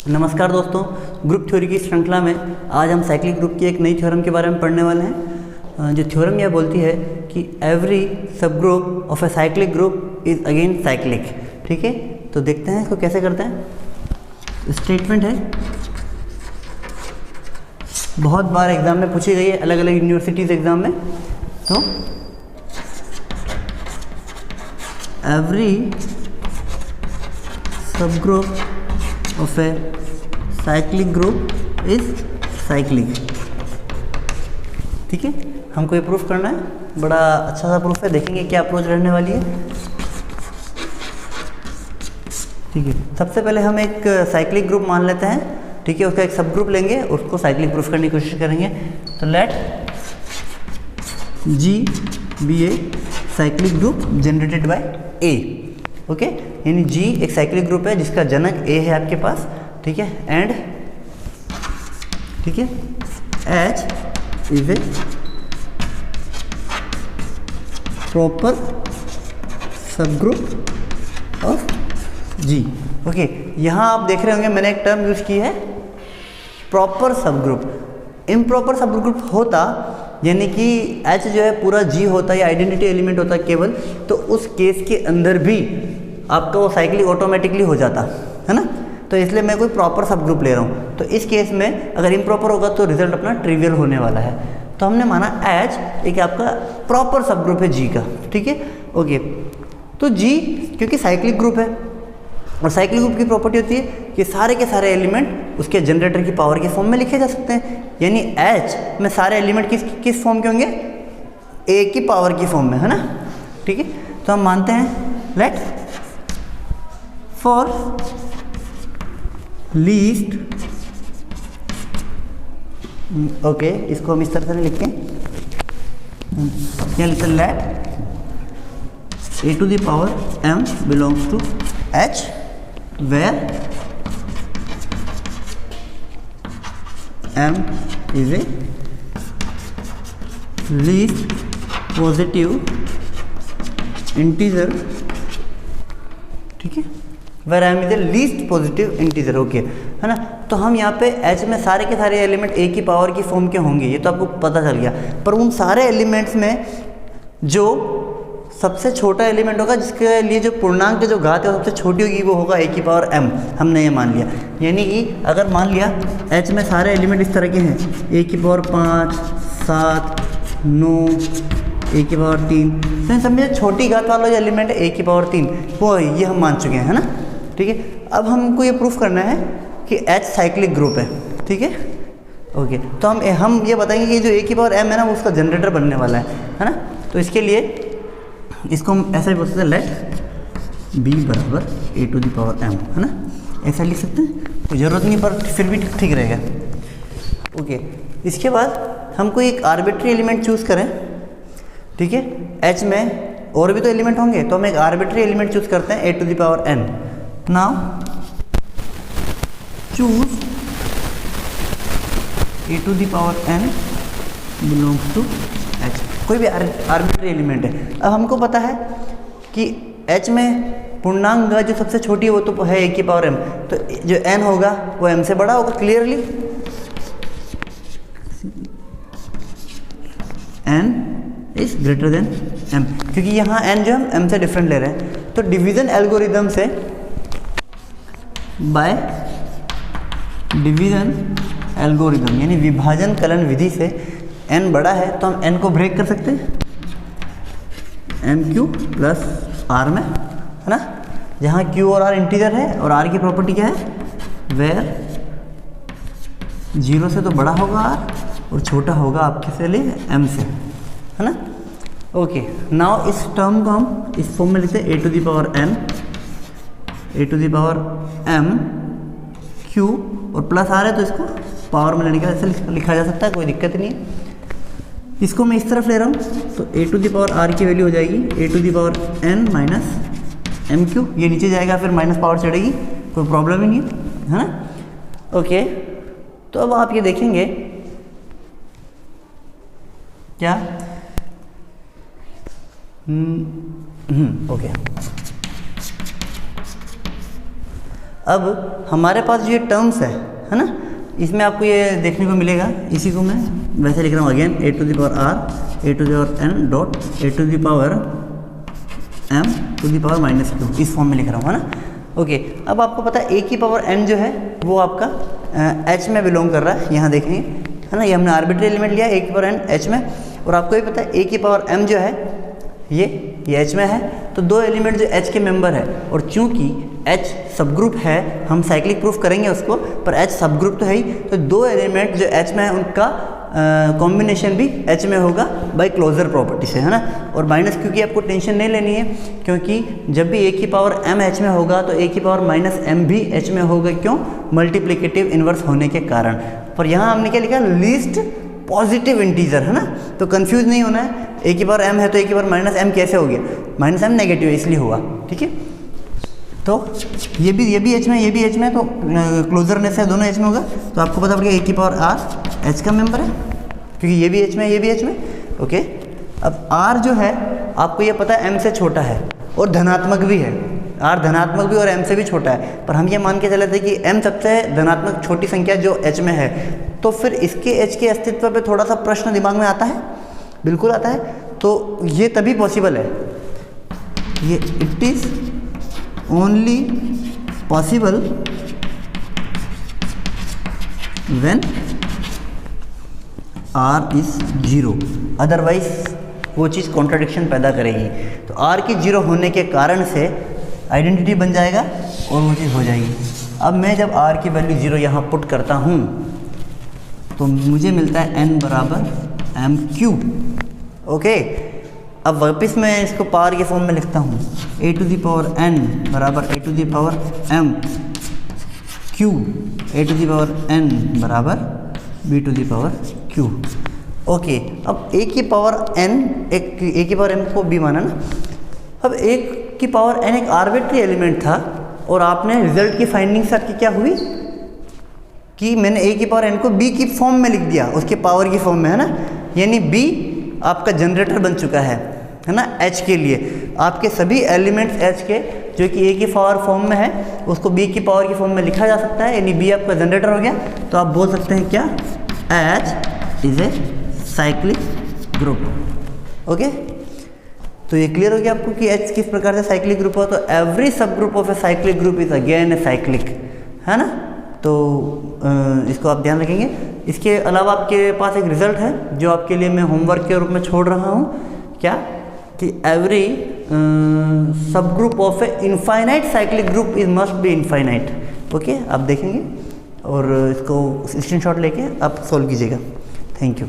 नमस्कार दोस्तों, group theory की श्रृंखला में आज हम साइक्लिक ग्रुप की एक नई थ्योरम के बारे में पढ़ने वाले हैं। जो थ्योरम यह बोलती है कि एवरी सब group of A cyclic group is again cyclic. ठीक है, तो देखते हैं इसको कैसे करते हैं। स्टेटमेंट है, बहुत बार एग्जाम में पूछी गई है, अलग अलग यूनिवर्सिटीज़ एग्जाम में। तो एवरी सब group of a cyclic group is cyclic। ठीक है, हमको ये प्रूफ करना है, बड़ा अच्छा सा प्रूफ है, देखेंगे क्या अप्रोच रहने वाली है। ठीक है, सबसे पहले हम एक साइक्लिक ग्रुप मान लेते हैं। ठीक है, उसका एक सब ग्रुप लेंगे, उसको साइक्लिक प्रूफ करने की कोशिश करेंगे। तो let G be a cyclic group generated by a. Okay, यानी G एक साइक्लिक ग्रुप है जिसका जनक A है आपके पास। ठीक है, एंड ठीक है H इज ए प्रॉपर सब ग्रुप ऑफ G। ओके, यहाँ आप देख रहे होंगे मैंने एक टर्म यूज की है, प्रॉपर सब ग्रुप। इम्प्रॉपर सब ग्रुप होता यानी कि H जो है पूरा G होता या आइडेंटिटी एलिमेंट होता केवल, तो उस केस के अंदर भी आपका वो साइक्लिक ऑटोमेटिकली हो जाता है ना। तो इसलिए मैं कोई प्रॉपर सब ग्रुप ले रहा हूँ। तो इस केस में अगर इम्प्रॉपर होगा तो रिजल्ट अपना ट्रिवियल होने वाला है। तो हमने माना H एक आपका प्रॉपर सब ग्रुप है G का। ठीक है, ओके। तो G क्योंकि साइक्लिक ग्रुप है और साइक्लिक ग्रुप की प्रॉपर्टी होती है कि सारे के सारे एलिमेंट उसके जनरेटर की पावर के फॉर्म में लिखे जा सकते हैं। यानी H में सारे एलिमेंट किस फॉर्म के होंगे? A की पावर की फॉर्म में, है ना। ठीक है, तो हम मानते हैं लेट फॉर लीस्ट, ओके, इसको हम इस तरह से लिखते हैं, क्या लिखते हैं, late A to the power m belongs to H where m is a least positive integer। ठीक है, where m is a least positive integer। Okay, है ना। तो हम यहाँ पे H में सारे के सारे एलिमेंट A की पावर की फॉर्म के होंगे, ये तो आपको पता चल गया। पर उन सारे एलिमेंट्स में जो सबसे छोटा एलिमेंट होगा, जिसके लिए जो पूर्णांक की जो घात है वो सबसे छोटी होगी, वो होगा A की पावर m। हमने ये मान लिया। यानी कि अगर मान लिया H में सारे एलिमेंट इस तरह के हैं, A की पावर 5, 7, 9, A की पावर 3, तो इन सब में छोटी घात वाला जो एलिमेंट है A की पावर 3, वो ये हम मान चुके हैं, है ना। ठीक है, अब हमको ये प्रूफ करना है कि H साइक्लिक ग्रुप है। ठीक है, ओके। तो हम ये बताएंगे कि जो A की पावर m है ना, वो उसका जनरेटर बनने वाला है ना। तो इसके लिए इसको हम ऐसा ही बोल सकते हैं, लेट B बराबर A to the power m, है ना। ऐसा लिख सकते हैं, कोई ज़रूरत नहीं, पर फिर भी ठीक रहेगा। ओके, इसके बाद हम कोई एक आर्बिट्री एलिमेंट चूज़ करें। ठीक है, H में और भी तो एलिमेंट होंगे, तो हम एक आर्बिट्री एलिमेंट चूज़ करते हैं A to the power n। Now choose A to the power n belongs to H, कोई भी आर्बिट्री एलिमेंट है। अब हमको पता है कि H में पूर्णांक जो सबसे छोटी है वो तो है A की पावर m, तो जो n होगा वो m से बड़ा होगा clearly. n is greater than m, क्योंकि यहाँ n जो हम m से डिफरेंट ले रहे हैं। तो डिवीजन एल्गोरिदम से, बाय डिवीजन एल्गोरिदम यानी विभाजन कलन विधि से, n बड़ा है तो हम n को ब्रेक कर सकते हैं m³ प्लस r में, है ना। जहाँ q और r इंटीजर है और r की प्रॉपर्टी क्या है, वेयर 0 से तो बड़ा होगा r और छोटा होगा आपके से लिए m से, है ना। ओके, नाउ इस टर्म को हम इस फॉर्म में लिखते हैं A to the power n, A to the power m q, और प्लस आ रहा है तो इसको पावर में लेने का ऐसे लिखा जा सकता है, कोई दिक्कत नहीं है। इसको मैं इस तरफ ले रहा हूँ, तो A to the power r की वैल्यू हो जाएगी A to the power n minus m³। ये नीचे जाएगा, फिर माइनस पावर चढ़ेगी, कोई प्रॉब्लम ही नहीं है ना। ओके, तो अब आप ये देखेंगे क्या, ओके, अब हमारे पास जो ये टर्म्स है ना, इसमें आपको ये देखने को मिलेगा, इसी को मैं वैसे लिख रहा हूँ again, a to the power r a to the power n dot a to the power m to the power minus q, इस फॉर्म में लिख रहा हूँ, है ना। ओके, अब आपको पता है a की पावर n जो है वो आपका h में बिलोंग कर रहा है, यहाँ देखेंगे, है ना। ये हमने आर्बिट्री एलिमेंट लिया a की पावर n h में, और आपको ये पता है a की पावर m जो है ये h में है, तो दो एलिमेंट जो h के मेंबर है, और चूंकि h सब ग्रुप है, हम साइक्लिक प्रूफ करेंगे उसको, पर h सब ग्रुप तो है ही, तो दो एलिमेंट जो h में है उनका कॉम्बिनेशन भी h में होगा बाय क्लोजर प्रॉपर्टी से, है ना। और माइनस क्यू की आपको टेंशन नहीं लेनी है, क्योंकि जब भी a की पावर m h में होगा तो a की पावर माइनस m भी h में होगा, क्यों? मल्टीप्लिकेटिव इन्वर्स होने के कारण। पर यहाँ हमने क्या लिखा? लीस्ट पॉजिटिव इंटीजर, है ना। तो कंफ्यूज नहीं होना है, a की पावर m है तो a की पावर माइनस m कैसे हो गया? माइनस m नेगेटिव है इसलिए हुआ, ठीक है। तो ये भी h में, ये भी h में, तो क्लोजरनेस है, दोनों h में होगा, तो आपको पता पड़ेगा a की पावर r h का मेंबर है, क्योंकि ये भी h में, ये भी h में। ओके, अब r जो है आपको ये पता है m से छोटा है और धनात्मक भी है, r धनात्मक भी और m से भी छोटा है, पर हम ये मान के चले थे कि m सबसे धनात्मक छोटी संख्या जो h में है, तो फिर इसके h के अस्तित्व पे थोड़ा सा प्रश्न दिमाग में आता है, बिल्कुल आता है। तो ये तभी पॉसिबल है, ये it is only possible when r is 0, otherwise वो चीज़ कॉन्ट्राडिक्शन पैदा करेगी। तो r की 0 होने के कारण से आइडेंटिटी बन जाएगा और वो चीज़ हो जाएगी। अब मैं जब r की वैल्यू 0 यहाँ पुट करता हूँ तो मुझे मिलता है n बराबर m क्यू। ओके, अब वापस मैं इसको पावर के फॉर्म में लिखता हूँ, a to the power n बराबर a to the power m q, a to the power n बराबर b to the power q। Okay, अब a की पावर n, एक a की पावर m को b माना ना। अब a की पावर n एक आर्बिट्री एलिमेंट था, और आपने रिजल्ट की फाइंडिंग सर की क्या हुई कि मैंने a की पावर n को b की फॉर्म में लिख दिया, उसके पावर की फॉर्म में, है ना। यानी b आपका जनरेटर बन चुका है ना h के लिए। आपके सभी एलिमेंट्स h के जो कि a की पावर फॉर्म में है उसको b की पावर की फॉर्म में लिखा जा सकता है, यानी b आपका जनरेटर हो गया। तो आप बोल सकते हैं क्या? h is a cyclic group. Okay, तो ये क्लियर हो गया आपको कि h किस प्रकार से साइक्लिक ग्रुप हो। तो एवरी सब group of A cyclic group is again a cyclic, है ना। तो इसको आप ध्यान रखेंगे। इसके अलावा आपके पास एक रिजल्ट है जो आपके लिए मैं होमवर्क के रूप में छोड़ रहा हूँ, क्या कि एवरी सब group of A infinite cyclic group is must be infinite. Okay, आप देखेंगे और इसको स्क्रीनशॉट लेके आप सॉल्व कीजिएगा। Thank you.